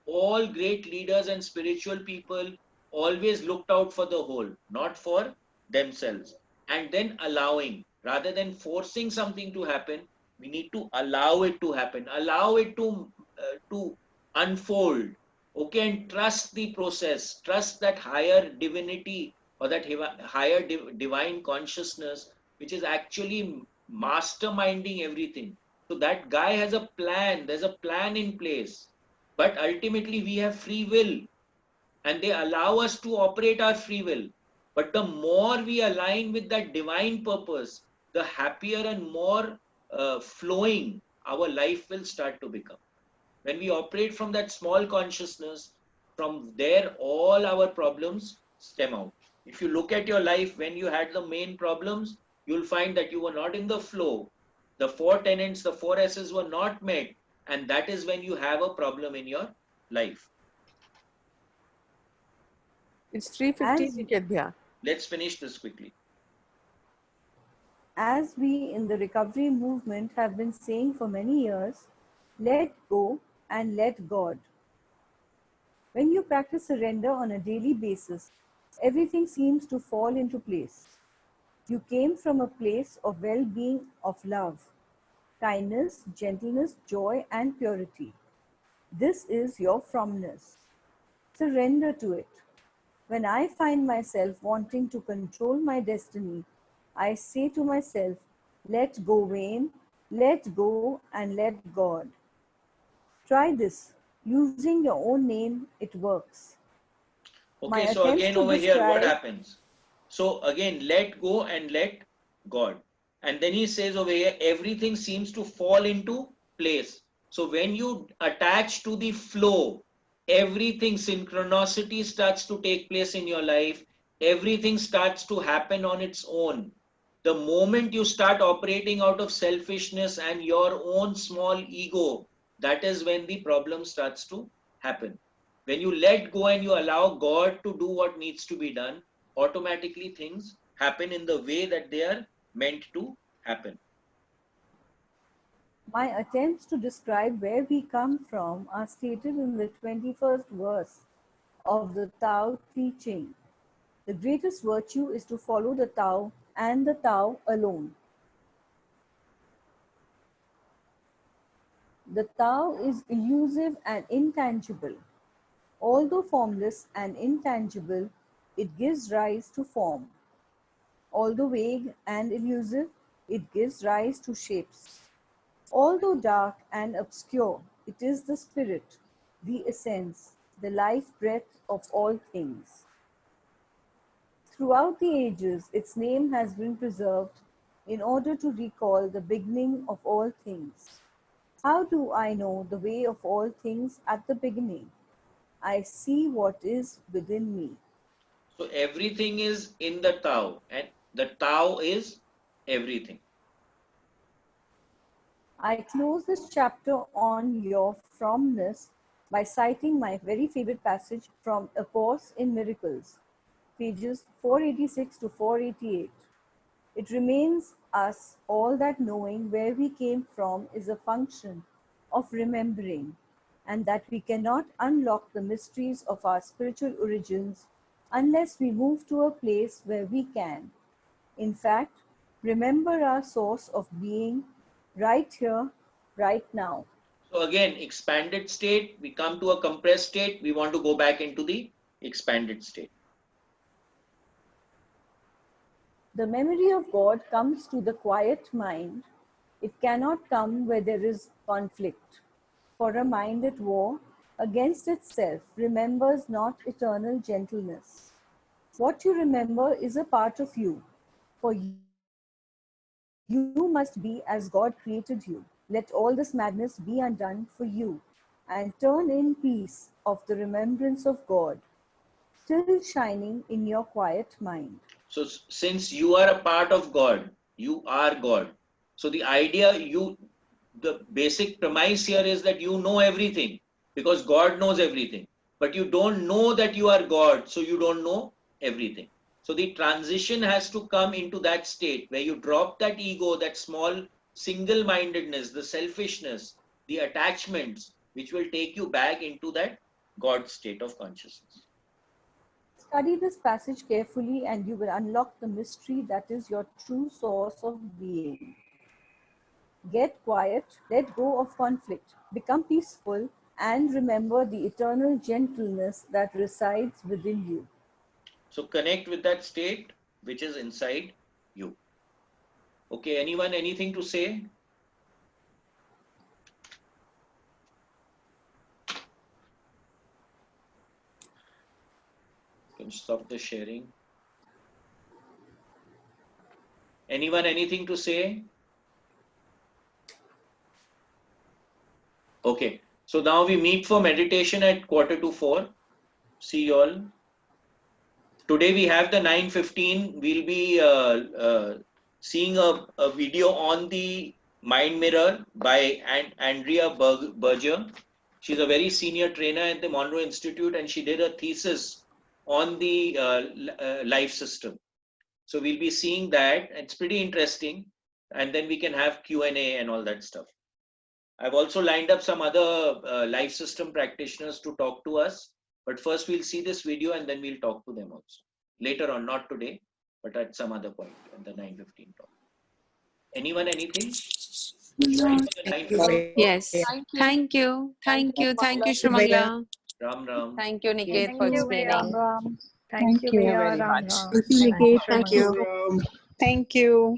All great leaders and spiritual people always looked out for the whole, not for themselves. And then allowing, rather than forcing something to happen, we need to allow it to happen, allow it to unfold. Okay, and trust the process, trust that higher divinity or that higher divine consciousness, which is actually masterminding everything. So that guy has a plan, there's a plan in place. But ultimately, we have free will, and they allow us to operate our free will. But the more we align with that divine purpose, the happier and more flowing our life will start to become. When we operate from that small consciousness, from there, all our problems stem out. If you look at your life when you had the main problems, you'll find that you were not in the flow. The four tenets, the four S's were not met. And that is when you have a problem in your life. It's 3:15, As Nikadhya. Let's finish this quickly. as we in the recovery movement have been saying for many years, let go and let God. When you practice surrender on a daily basis, everything seems to fall into place. You came from a place of well being, of love, kindness, gentleness, joy, and purity. This is your fromness. Surrender to it. When I find myself wanting to control my destiny, I say to myself, let go, Wayne, let go, and let God. Try this. Using your own name, it works. My Okay, so attempts again to over here, what describe happens? So again, let go and let God. And then he says over here, everything seems to fall into place. So when you attach to the flow, everything, synchronicity starts to take place in your life. Everything starts to happen on its own. The moment you start operating out of selfishness and your own small ego, that is when the problem starts to happen. When you let go and you allow God to do what needs to be done, automatically things happen in the way that they are meant to happen. my attempts to describe where we come from are stated in the 21st verse of the Tao teaching. The greatest virtue is to follow the Tao and the Tao alone. The Tao is elusive and intangible. Although formless and intangible, it gives rise to form. Although vague and elusive, it gives rise to shapes. Although dark and obscure, it is the spirit, the essence, the life breath of all things. Throughout the ages, its name has been preserved in order to recall the beginning of all things. How do I know the way of all things at the beginning? I see what is within me. So everything is in the Tao, and the Tao is everything. I close this chapter on your fromness by citing my very favorite passage from A Course in Miracles, pages 486 to 488. It remains us all that knowing where we came from is a function of remembering, and that we cannot unlock the mysteries of our spiritual origins unless we move to a place where we can. In fact, remember our source of being right here, right now. So again, expanded state, we come to a compressed state, we want to go back into the expanded state. The memory of God comes to the quiet mind. It cannot come where there is conflict. For a mind at war against itself remembers not eternal gentleness. What you remember is a part of you, for you must be as God created you. Let all this madness be undone for you, and turn in peace of the remembrance of God, still shining in your quiet mind. So since you are a part of God, you are God. So the basic premise here is that you know everything because God knows everything. But you don't know that you are God, so you don't know everything. So the transition has to come into that state where you drop that ego, that small single-mindedness, the selfishness, the attachments, which will take you back into that God state of consciousness. Study this passage carefully and you will unlock the mystery that is your true source of being. Get quiet, let go of conflict, become peaceful, and remember the eternal gentleness that resides within you. So connect with that state which is inside you. Okay, anyone, anything to say? Can stop the sharing. Anyone, anything to say? Okay, so now we meet for meditation at 3:45. See you all. Today we have the 9:15. We'll be seeing a video on the mind mirror by Andrea Berger. She's a very senior trainer at the Monroe Institute, and she did a thesis on the life system. So we'll be seeing that. It's pretty interesting, and then we can have Q&A and all that stuff. I've also lined up some other life system practitioners to talk to us. But first we'll see this video and then we'll talk to them also. Later on, not today, but at some other point in the 9:15 talk. Anyone, anything? Yes. Thank you. Thank you. Thank you, Shumangla. Ram Ram. Thank you, Niket, Thank for you, explaining. Ram. Thank you, you Ram very Ram. much. Thank you, Thank you. Thank you.